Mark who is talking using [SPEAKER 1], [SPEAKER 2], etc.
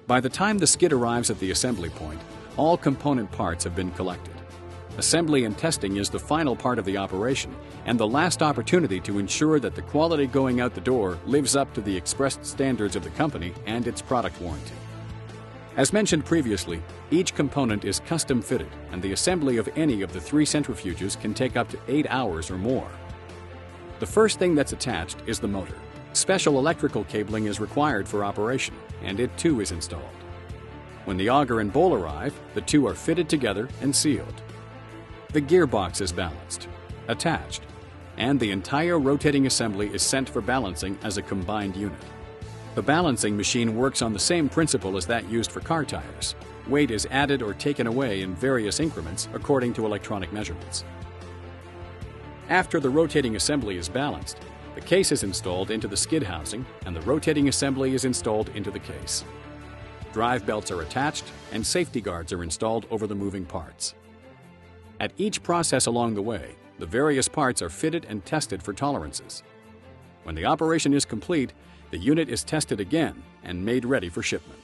[SPEAKER 1] By the time the skid arrives at the assembly point, all component parts have been collected. Assembly and testing is the final part of the operation and the last opportunity to ensure that the quality going out the door lives up to the expressed standards of the company and its product warranty. As mentioned previously, each component is custom fitted, and the assembly of any of the 3 centrifuges can take up to 8 hours or more. The first thing that's attached is the motor. Special electrical cabling is required for operation, and it too is installed. When the auger and bowl arrive, the two are fitted together and sealed. The gearbox is balanced, attached, and the entire rotating assembly is sent for balancing as a combined unit. The balancing machine works on the same principle as that used for car tires. Weight is added or taken away in various increments according to electronic measurements. After the rotating assembly is balanced, the case is installed into the skid housing and the rotating assembly is installed into the case. Drive belts are attached and safety guards are installed over the moving parts. At each process along the way, the various parts are fitted and tested for tolerances. When the operation is complete, the unit is tested again and made ready for shipment.